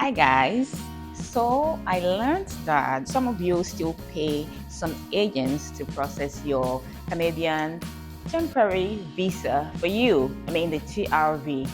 Hi guys, so I learned that some of you still pay some agents to process your Canadian temporary visa for you, the TRV.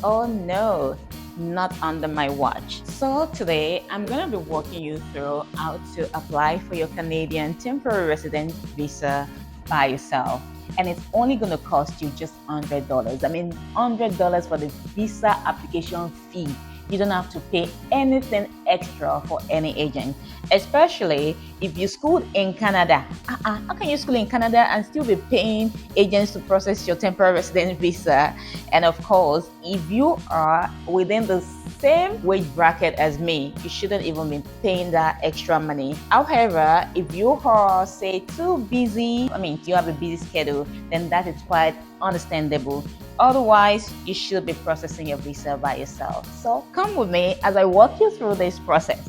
Oh no, not under my watch. So today I'm gonna be walking you through how to apply for your Canadian temporary resident visa by yourself. And it's only gonna cost you just $100. $100 for the visa application fee. You don't have to pay anything extra for any agent, especially if you schooled in Canada. How can you school in Canada and still be paying agents to process your temporary resident visa? And of course, if you are within the same wage bracket as me, you shouldn't even be paying that extra money. However, if you are, say, too busy, you have a busy schedule, then that is quite understandable. Otherwise, you should be processing your visa by yourself. So come with me as I walk you through this process.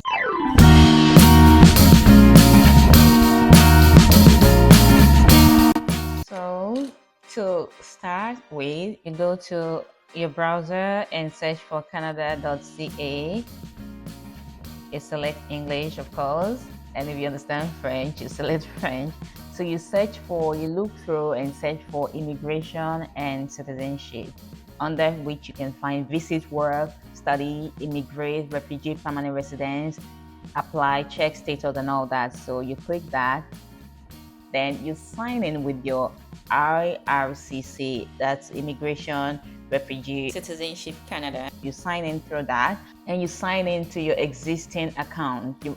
So to start with, you go to your browser and search for canada.ca. You select English, of course, and if you understand French, you select French. So you look through and search for immigration and citizenship, under which you can find visit, work, study, immigrate, refugee, permanent residence, apply, check status, and all that. So you click that, then you sign in with your IRCC, that's Immigration, Refugee, Citizenship Canada. You sign in through that, and you sign into your existing account. You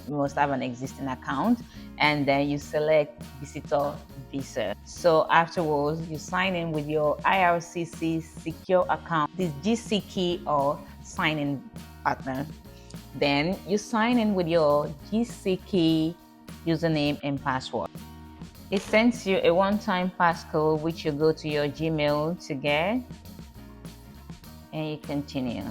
must have an existing account, and then you select visitor visa. So afterwards, you sign in with your IRCC secure account, this GC key or sign in partner. Then you sign in with your GC key username and password. It sends you a one-time passcode which you go to your Gmail to get, and you continue.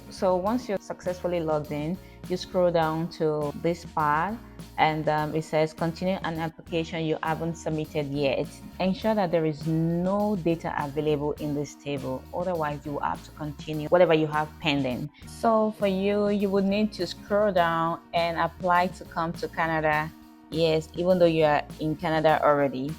So once you're successfully logged in, you scroll down to this part, and it says continue an application you haven't submitted yet. Ensure that there is no data available in this table, otherwise you will have to continue whatever you have pending. So for you would need to scroll down and apply to come to Canada. Yes, even though you are in Canada already.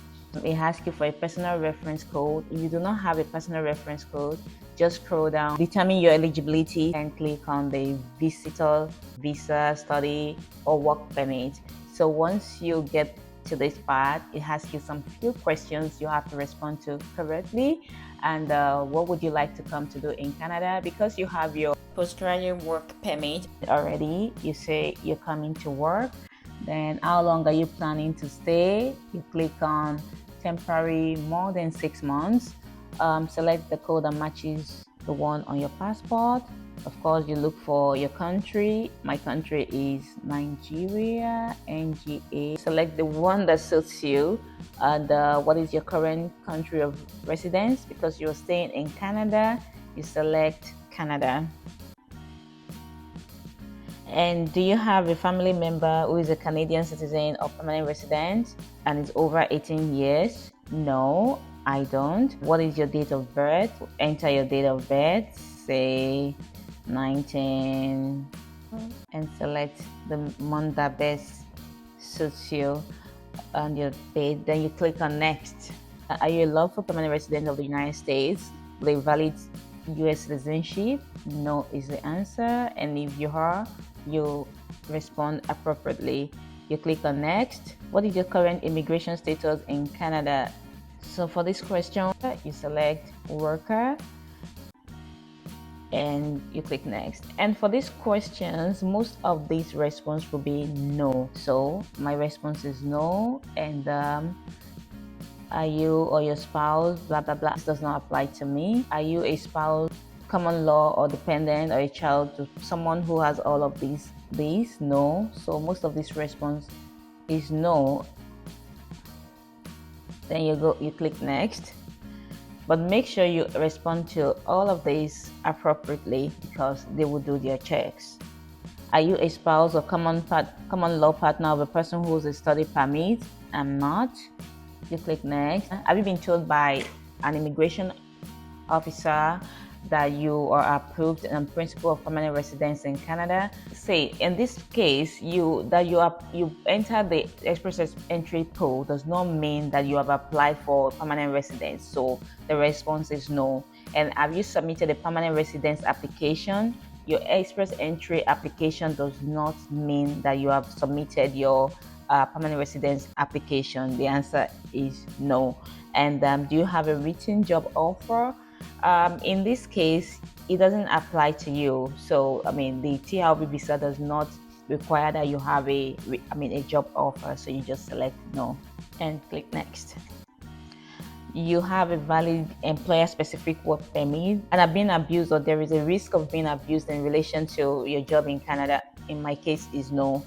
It asks you for a personal reference code. If you do not have a personal reference code, just scroll down, determine your eligibility, and click on the visitor visa, study, or work permit. So once you get to this part, it asks you some few questions you have to respond to correctly. And what would you like to come to do in Canada? Because you have your post-graduate work permit already, you say you're coming to work. Then how long are you planning to stay? You click on temporary, more than 6 months. Select the code that matches the one on your passport. Of course, you look for your country. My country is Nigeria, NGA. Select the one that suits you. And what is your current country of residence? Because you're staying in Canada, you select Canada. And do you have a family member who is a Canadian citizen or permanent resident and is over 18 years? No, I don't. What is your date of birth? Enter your date of birth, say 19, and select the month that best suits you and your date. Then you click on next. Are you a lawful permanent resident of the United States with a valid US citizenship? No is the answer. And if you are, you respond appropriately. You click on next. What is your current immigration status in Canada? So for this question, you select worker and you click next. And for these questions, most of these response will be no. So my response is no. And are you or your spouse, blah blah blah, this does not apply to me. Are you a spouse, common law, or dependent, or a child to someone who has all of these? No. So most of this response is no. Then you click next, but make sure you respond to all of these appropriately because they will do their checks. Are you a spouse or common law partner of a person who has a study permit? I'm not. You click next. Have you been told by an immigration officer that you are approved and principle of permanent residence in Canada. Say in this case, you enter the express entry pool does not mean that you have applied for permanent residence. So the response is no. And have you submitted a permanent residence application? Your express entry application does not mean that you have submitted your permanent residence application. The answer is no. And do you have a written job offer? In this case, it doesn't apply to you. So, I mean, the TRV visa does not require that you have a job offer. So you just select no and click next. You have a valid employer-specific work permit and are being abused, or there is a risk of being abused in relation to your job in Canada. In my case, is no.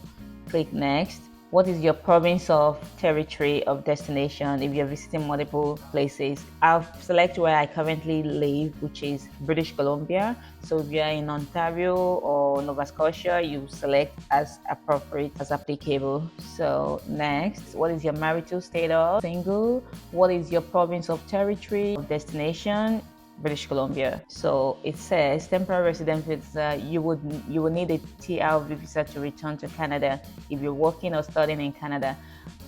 Click next. What is your province of territory of destination if you're visiting multiple places? I'll select where I currently live, which is British Columbia. So if you're in Ontario or Nova Scotia, you select as appropriate, as applicable. So next, what is your marital status? Single. What is your province of territory of destination? British Columbia. So it says temporary resident visa. You will need a TRV visa to return to Canada if you're working or studying in Canada.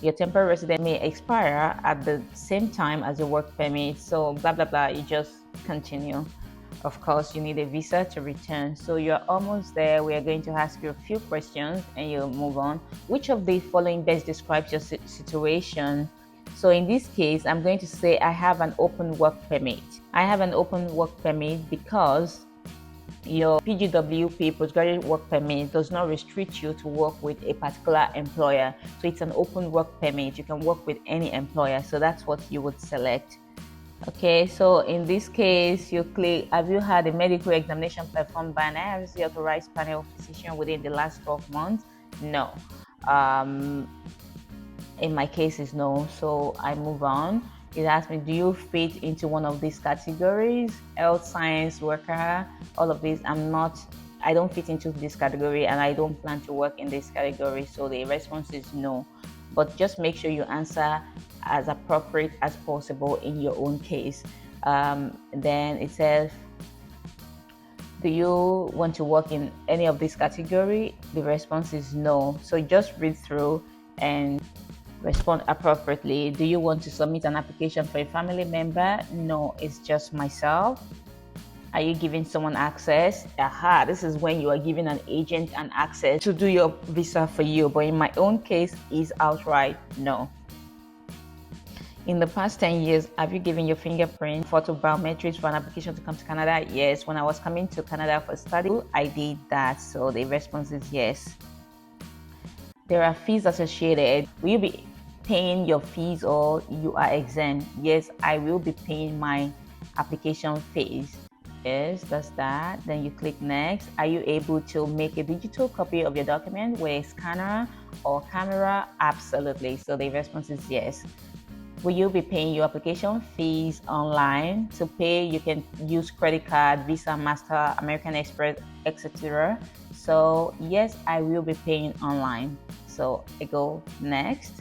Your temporary resident may expire at the same time as your work permit. So blah blah blah. You just continue. Of course, you need a visa to return. So you're almost there. We are going to ask you a few questions and you'll move on. Which of the following best describes your situation? So in this case, I'm going to say I have an open work permit. I have an open work permit because your pgwp, postgraduate work permit, does not restrict you to work with a particular employer. So it's an open work permit. You can work with any employer. So that's what you would select. Okay, so in this case, you click, have you had a medical examination performed by an IRCC authorized panel physician within the last 12 months? No. In my case is no, so I move on. It asks me, do you fit into one of these categories? Health science worker, all of these. I don't fit into this category and I don't plan to work in this category. So the response is no. But just make sure you answer as appropriate as possible in your own case. Then it says, do you want to work in any of this category? The response is no. So just read through and respond appropriately. Do you want to submit an application for a family member? No, it's just myself. Are you giving someone access? This is when you are giving an agent an access to do your visa for you. But in my own case, is outright no. In the past 10 years, have you given your fingerprint, photo biometrics for an application to come to Canada? Yes. When I was coming to Canada for study, I did that. So the response is yes. There are fees associated. Will you be paying your fees or you are exempt? Yes, I will be paying my application fees. Yes, that's that. Then you click next. Are you able to make a digital copy of your document with a scanner or camera? Absolutely. So the response is yes. Will you be paying your application fees online? To pay, you can use credit card, Visa, Master, American Express, etc. So yes, I will be paying online. So I go next.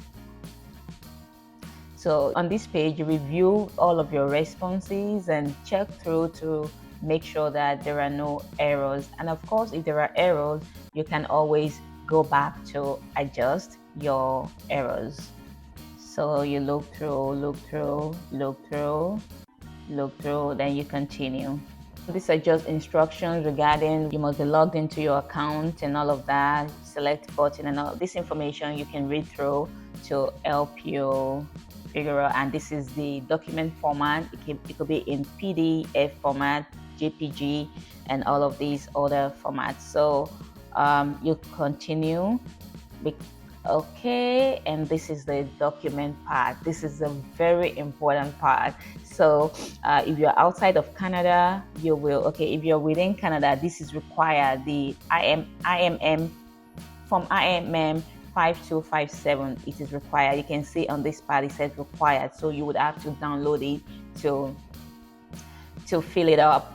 So on this page, you review all of your responses and check through to make sure that there are no errors. And of course, if there are errors, you can always go back to adjust your errors. So you look through, then you continue. These are just instructions regarding you must be logged into your account and all of that. Select button and all this information you can read through to help you figure out. And this is the document format. It could be in PDF format, JPG, and all of these other formats. So you continue. Okay, and this is the document part. This is a very important part. So if you're outside of Canada, you will, if you're within Canada, this is required. The IMM from IMM 5257, it is required. You can see on this part it says required, so you would have to download it to fill it out.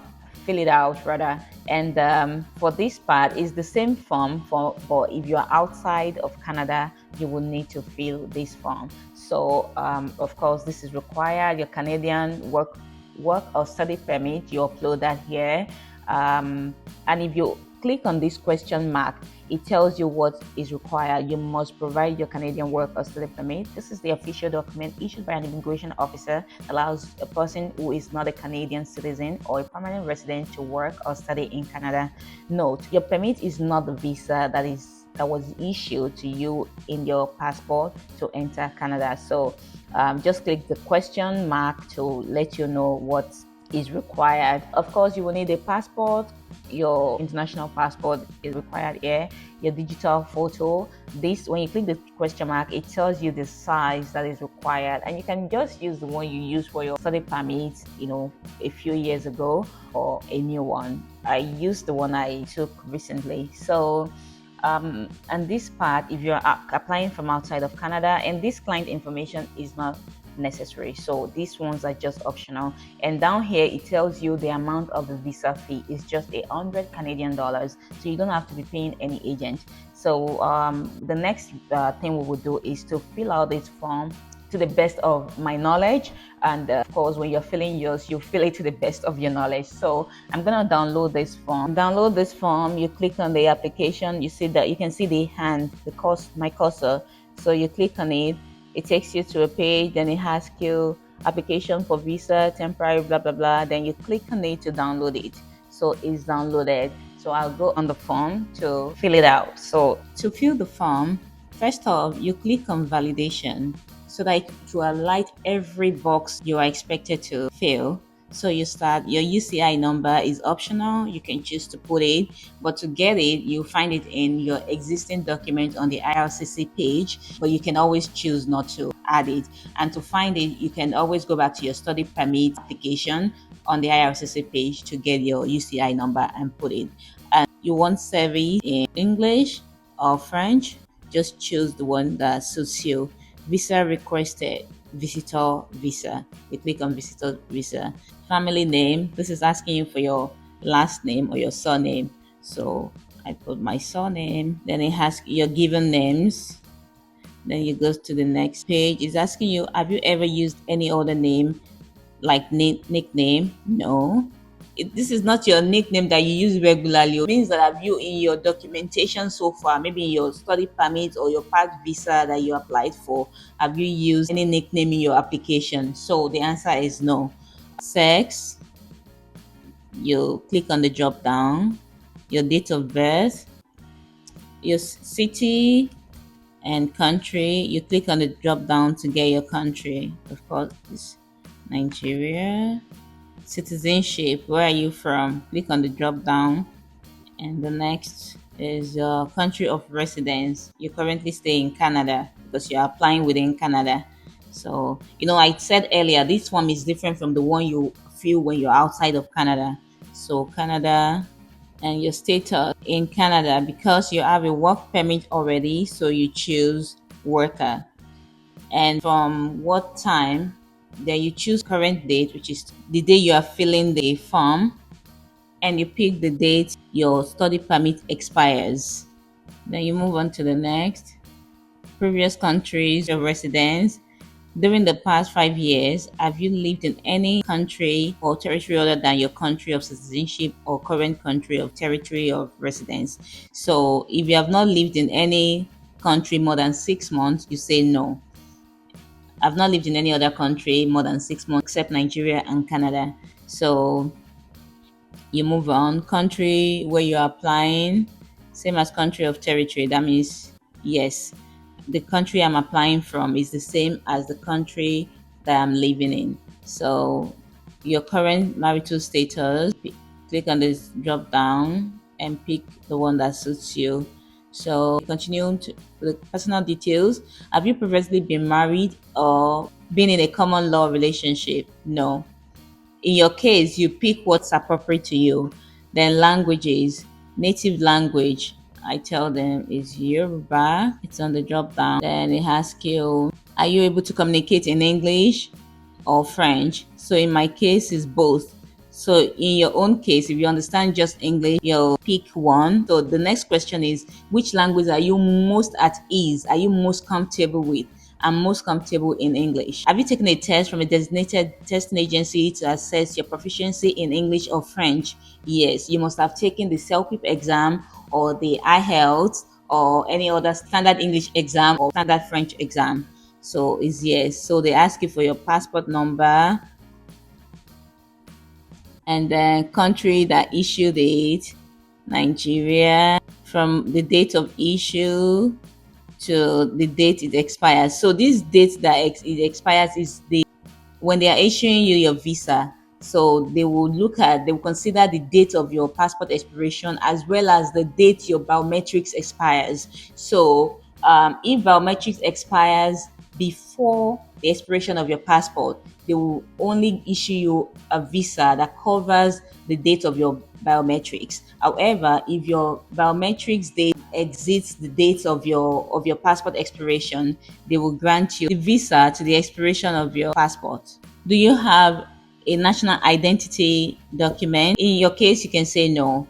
And for this part is the same form but if you're outside of Canada, you will need to fill this form. So of course this is required. Your Canadian work work or study permit, you upload that here. And if you click on this question mark, it tells you what is required. You must provide your Canadian work or study permit. This is the official document issued by an immigration officer that allows a person who is not a Canadian citizen or a permanent resident to work or study in Canada. Note, your permit is not the visa that was issued to you in your passport to enter Canada. So just click the question mark to let you know what is required. Of course, you will need a passport. Your international passport is required here. Your digital photo. This, when you click the question mark, it tells you the size that is required, and you can just use the one you used for your study permit, a few years ago, or a new one. I used the one I took recently. So and this part, if you're applying from outside of Canada, and this client information is not necessary, so these ones are just optional. And down here it tells you the amount of the visa fee is just 100 Canadian dollars, so you don't have to be paying any agent. So the next thing we will do is to fill out this form to the best of my knowledge, and of course when you're filling yours, you fill it to the best of your knowledge. So I'm gonna download this form. You click on the application, you see that you can see my cursor. So you click on it, it takes you to a page, then it asks you application for visa, temporary, blah blah blah. Then you click on it to download it. So it's downloaded. So I'll go on the form to fill it out. So to fill the form, first off, you click on validation so that it will highlight every box you are expected to fill. So you start, your UCI number is optional. You can choose to put it, but to get it, you find it in your existing document on the IRCC page, but you can always choose not to add it. And to find it, you can always go back to your study permit application on the IRCC page to get your UCI number and put it. And you want service in English or French, just choose the one that suits you. Visa requested, visitor visa. You click on visitor visa. Family name, this is asking you for your last name or your surname. So I put my surname, then it has your given names. Then you go to the next page. It's asking you, have you ever used any other name like nickname? No. This is not your nickname that you use regularly. It means that have you in your documentation so far, maybe in your study permit or your past visa that you applied for, have you used any nickname in your application? So the answer is no. Sex, you click on the drop down, your date of birth, your city and country, you click on the drop down to get your country. Of course, it's Nigeria. Citizenship, where are you from? Click on the drop down, and the next is your country of residence. You currently stay in Canada because you're applying within Canada. So I said earlier, this form is different from the one you fill when you're outside of Canada. So Canada, and your status in Canada, because you have a work permit already, so you choose worker. And from what time, then you choose current date, which is the day you are filling the form, and you pick the date your study permit expires. Then you move on to the next. Previous countries of residence. During the past 5 years, have you lived in any country or territory other than your country of citizenship or current country of territory of residence? So if you have not lived in any country more than 6 months, you say no. I've not lived in any other country more than 6 months except Nigeria and Canada. So you move on. Country where you're applying, same as country of territory. That means yes, the country I'm applying from is the same as the country that I'm living in. So your current marital status, click on this drop down and pick the one that suits you. So continue to the personal details. Have you previously been married or been in a common law relationship? No. In your case, you pick what's appropriate to you. Then languages, native language, I tell them is Yoruba. It's on the drop down. Then it asks you, are you able to communicate in English or French? So in my case, it's both. So in your own case, if you understand just English, you'll pick one. So the next question is, which language are you most at ease? Are you most comfortable with? and most comfortable in English. Have you taken a test from a designated testing agency to assess your proficiency in English or French? Yes, you must have taken the CELPIP exam or the IELTS or any other standard English exam or standard French exam. So it's yes. So they ask you for your passport number and then country that issued it, Nigeria, from the date of issue to the date it expires. So this date that it expires is the when they are issuing you your visa. So they will consider the date of your passport expiration as well as the date your biometrics expires. So if biometrics expires before the expiration of your passport, they will only issue you a visa that covers the date of your biometrics. However, if your biometrics date exceeds the date of your passport expiration, they will grant you the visa to the expiration of your passport. Do you have a national identity document? In your case, you can say no.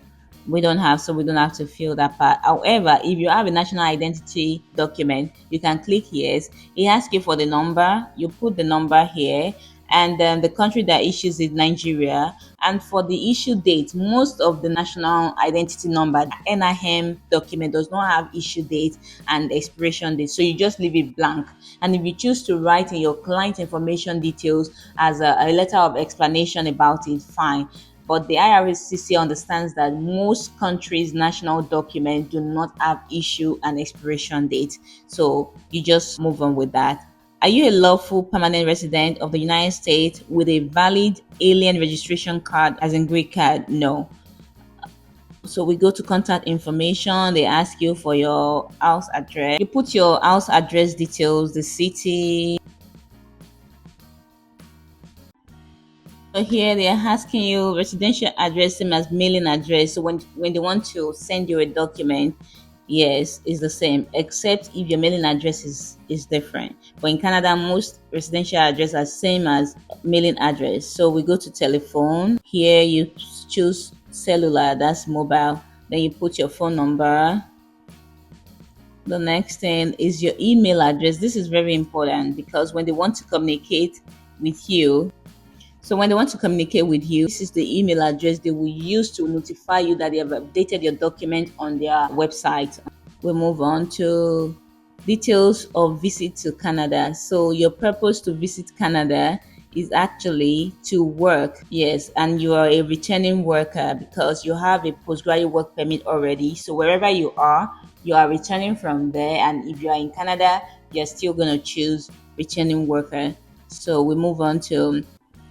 We don't have, so we don't have to fill that part. However, if you have a national identity document, you can click yes. It asks you for the number. You put the number here, and then the country that issues is Nigeria. And for the issue date, most of the national identity number, NIM document, does not have issue date and expiration date. So you just leave it blank. And if you choose to write in your client information details as a letter of explanation about it, fine. But the IRCC understands that most countries' national documents do not have issue and expiration date. So you just move on with that. Are you a lawful permanent resident of the United States with a valid alien registration card, as in green card? No. So we go to contact information. They ask you for your house address. You put your house address details, the city. So here they are asking you residential address same as mailing address. So when they want to send you a document, yes, it's the same, except if your mailing address is different. But in Canada, most residential address are same as mailing address. So we go to telephone. Here you choose cellular, that's mobile. Then you put your phone number. The next thing is your email address. This is very important because when they want to communicate with you, this is the email address they will use to notify you that they have updated your document on their website. We move on to details of visit to Canada. So your purpose to visit Canada is actually to work. Yes, and you are a returning worker because you have a postgraduate work permit already. So wherever you are returning from there. And if you are in Canada, you're still going to choose returning worker. So we move on to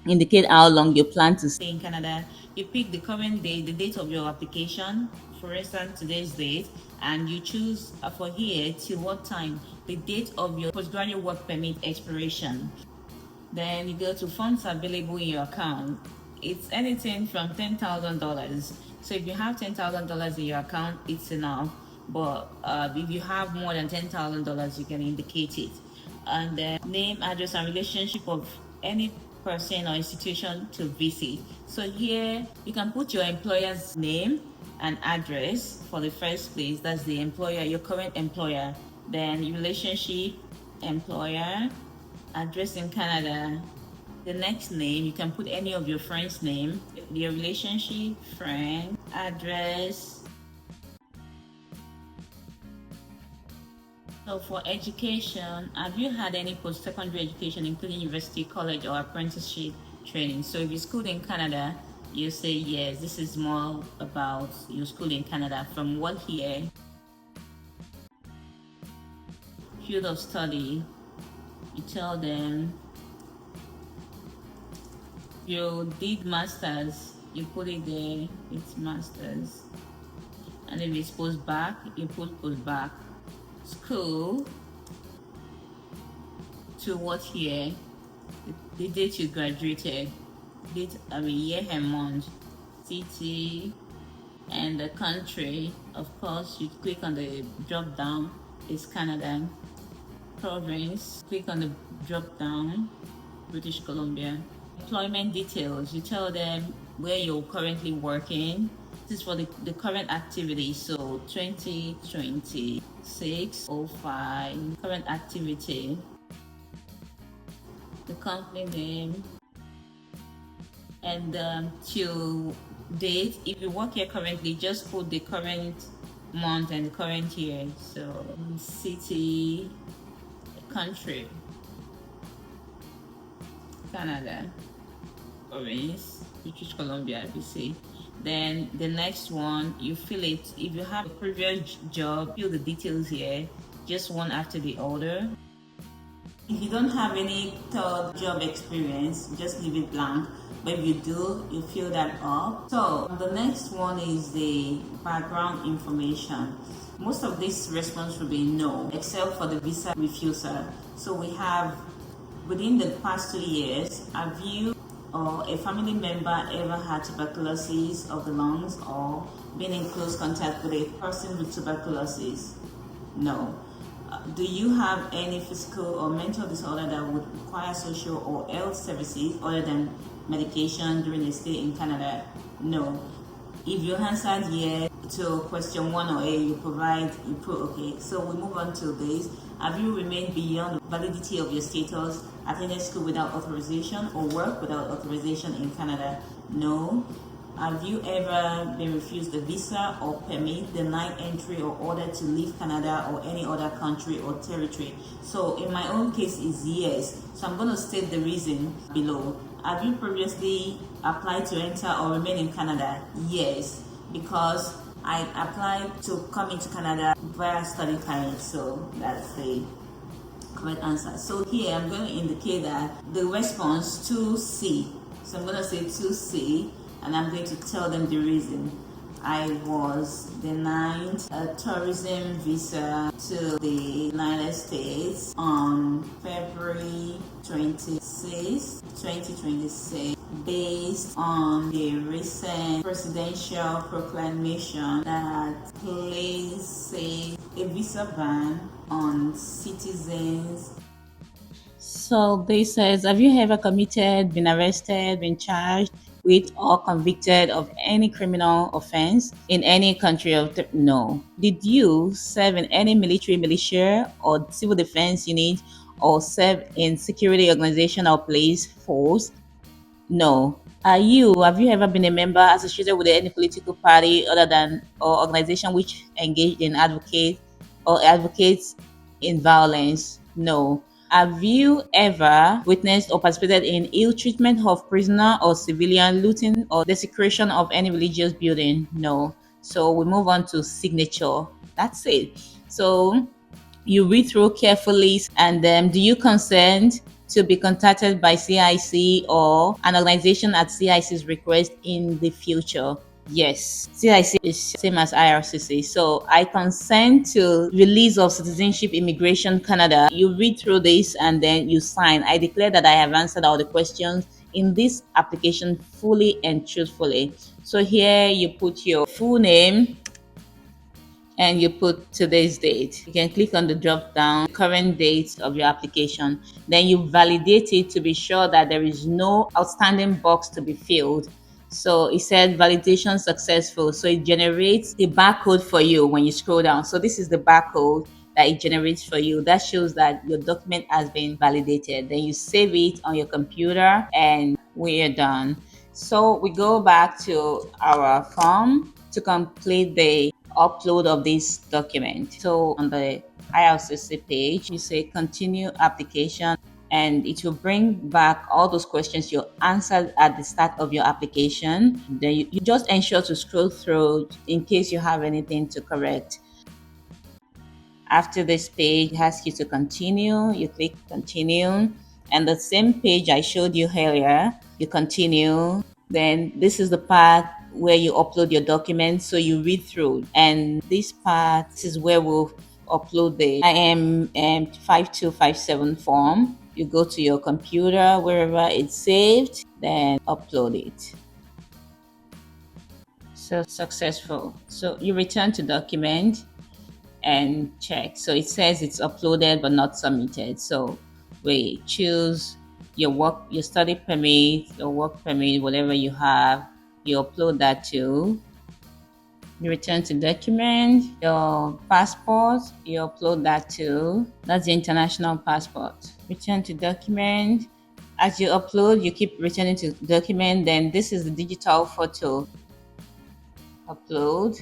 indicate how long you plan to stay in Canada. You pick the current date, the date of your application, for instance, today's date, and you choose for here till what time, the date of your postgraduate work permit expiration. Then you go to funds available in your account. It's anything from $10,000. So if you have $10,000 in your account, it's enough. But if you have more than $10,000, you can indicate it. And then name, address, and relationship of any person or institution to visit. So here you can put your employer's name and address for the first place. That's the employer, your current employer. Then relationship, employer, address in Canada. The next name, you can put any of your friends' name, your relationship, friend, address. So for education, have you had any post-secondary education, including university, college, or apprenticeship training? So if you schooled in Canada, you say yes. This is more about your school in Canada. From what here? Field of study. You tell them you did masters, you put it there, it's masters. And if it's post back, you put post back. School to what year, the date you graduated, year and month, city, and the country. Of course, you click on the drop down, it's Canada. Province, click on the drop down, British Columbia. Employment details, you tell them where you're currently working. This is for the current activity. So 2026 05 current activity. the company name, and till date. If you work here currently, just put the current month and the current year. So city, country, Canada, province, British Columbia, BC. Then the next one, you fill it. If you have a previous job, fill the details here, just one after the other. If you don't have any third job experience, just leave it blank. But if you do, you fill that up. So the next one is the background information. Most of this response will be no, except for the visa refusal. So we have, within the past 2 years, have you or a family member ever had tuberculosis of the lungs or been in close contact with a person with tuberculosis? No. Do you have any physical or mental disorder that would require social or health services other than medication during a stay in Canada? No. If you answered yes to question 1 or A, you put okay. So we move on to this. Have you remained beyond the validity of your status, attended school without authorization or work without authorization in Canada? No. Have you ever been refused a visa or permit, denied entry or ordered to leave Canada or any other country or territory? So in my own case is yes. So I'm going to state the reason below. Have you previously applied to enter or remain in Canada? Yes, because I applied to come into Canada via study permit. So that's the correct answer. So here I'm going to indicate that the response 2C. So I'm going to say 2C. And I'm going to tell them the reason. I was denied a tourism visa to the United States on February 26, 2026, based on the recent presidential proclamation that places a visa ban on citizens. So this says, have you ever committed, been arrested, been charged with or convicted of any criminal offense in any country of no. Did you serve in any military, militia or civil defense unit or serve in security organization or police force? No. Have you ever been a member associated with any political party other than or organization which engaged in advocates in violence? No. Have you ever witnessed or participated in ill treatment of prisoner or civilian, looting or desecration of any religious building? No. So we move on to signature. That's it. So you read through carefully, and do you consent to be contacted by CIC or an organization at CIC's request in the future? Yes, CIC is same as IRCC. So I consent to release of Citizenship Immigration Canada. You read through this and then you sign. I declare that I have answered all the questions in this application fully and truthfully. So here you put your full name, and you put today's date. You can click on the drop down, current date of your application. Then you validate it to be sure that there is no outstanding box to be filled. So it said validation successful. So it generates the barcode for you when you scroll down. So this is the barcode that it generates for you. That shows that your document has been validated. Then you save it on your computer and we're done. So we go back to our form to complete the upload of this document. So on the IRCC page, you say continue application, and it will bring back all those questions you answered at the start of your application. Then you just ensure to scroll through in case you have anything to correct. After this page, it asks you to continue. You click continue, and the same page I showed you earlier, you continue. Then this is the part where you upload your documents, so you read through. And this part is where we'll upload the IM 5257 form. You go to your computer, wherever it's saved, then upload it. So successful. So you return to document and check. So it says it's uploaded but not submitted. So we choose your study permit, your work permit, whatever you have, you upload that to. You return to document, your passport, you upload that to. That's the international passport. Return to document, As you upload, you keep returning to document. Then this is the digital photo. Upload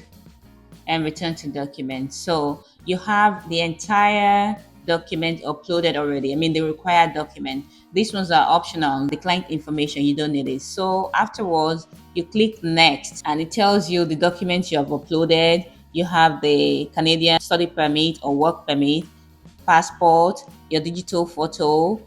and return to document. So you have the entire document uploaded already. I mean, the required document. These ones are optional. The client information, you don't need it. So afterwards, you click next and it tells you the documents you have uploaded. You have the Canadian study permit or work permit, passport, your digital photo,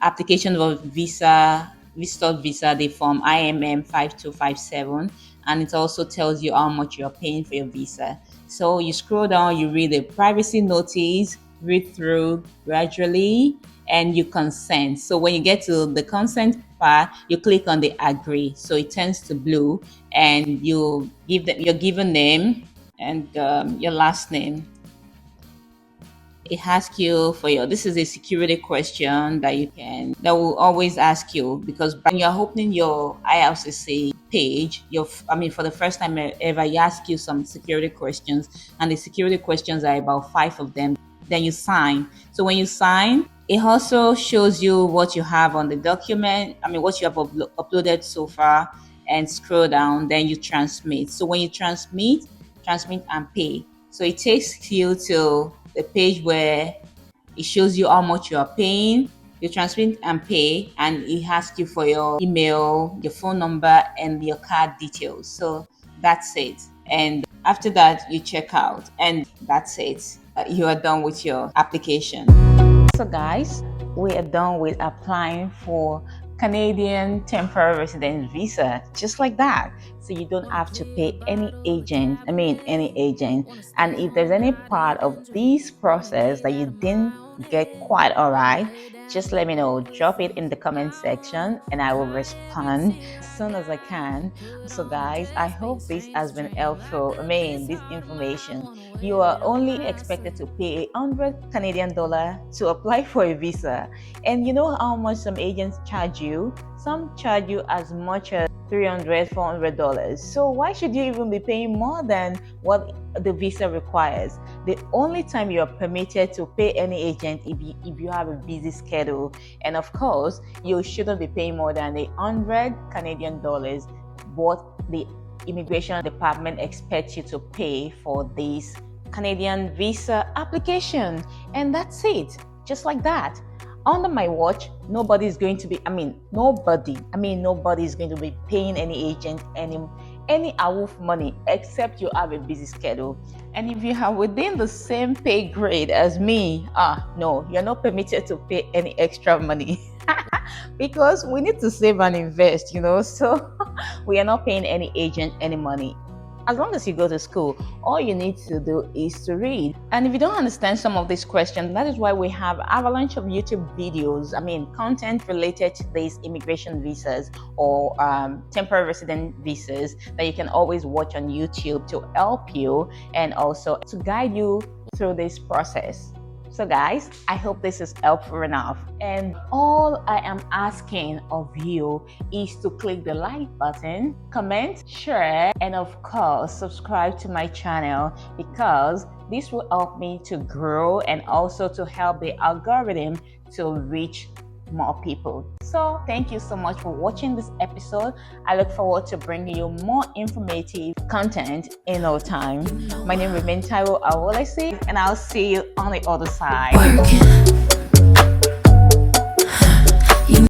application of visa, visitor visa, the form IMM 5257, and it also tells you how much you're paying for your visa. So you scroll down, you read the privacy notice, read through gradually, and you consent. So when you get to the consent part, you click on the agree. So it turns to blue, and you give them your given name and your last name. It asks you for your, this is a security question that that will always ask you, because when you're opening your IRCC page, I mean, for the first time ever, you ask you some security questions, and the security questions are about 5 of them. Then you sign. So when you sign, it also shows you what you have on the document, I mean, what you have uploaded so far, and scroll down, then you transmit. So when you transmit and pay. So it takes you to the page where it shows you how much you are paying. You transmit and pay, and it asks you for your email, your phone number, and your card details. So that's it. And after that, you check out, and that's it. You are done with your application. So, guys, we are done with applying for Canadian temporary residence visa, just like that. So you don't have to pay any agent, any agent. And if there's any part of this process that you didn't get quite all right, just let me know. Drop it in the comment section and I will respond as soon as I can. So guys, I hope this has been helpful. This information. You are only expected to pay 100 Canadian dollar to apply for a visa. And you know how much some agents charge you? Some charge you as much as $300, $400. So why should you even be paying more than what the visa requires? The only time you are permitted to pay any agent if you have a busy schedule. And of course, you shouldn't be paying more than 100 Canadian dollars. What the immigration department expects you to pay for this Canadian visa application. And that's it. Just like that. Under my watch, nobody is going to be paying any agent any awoof money except you have a busy schedule. And if you are within the same pay grade as me, no, you're not permitted to pay any extra money. Because we need to save and invest, so we are not paying any agent any money. As long as you go to school, all you need to do is to read. And if you don't understand some of these questions, that is why we have avalanche of YouTube videos, content related to these immigration visas or temporary resident visas that you can always watch on YouTube to help you and also to guide you through this process. So guys, I hope this is helpful enough. And all I am asking of you is to click the like button, comment, share, and of course, subscribe to my channel, because this will help me to grow and also to help the algorithm to reach more people. So thank you so much for watching this episode. I look forward to bringing you more informative content in no time. My name remains Taiwo Awolesi, and I'll see you on the other side.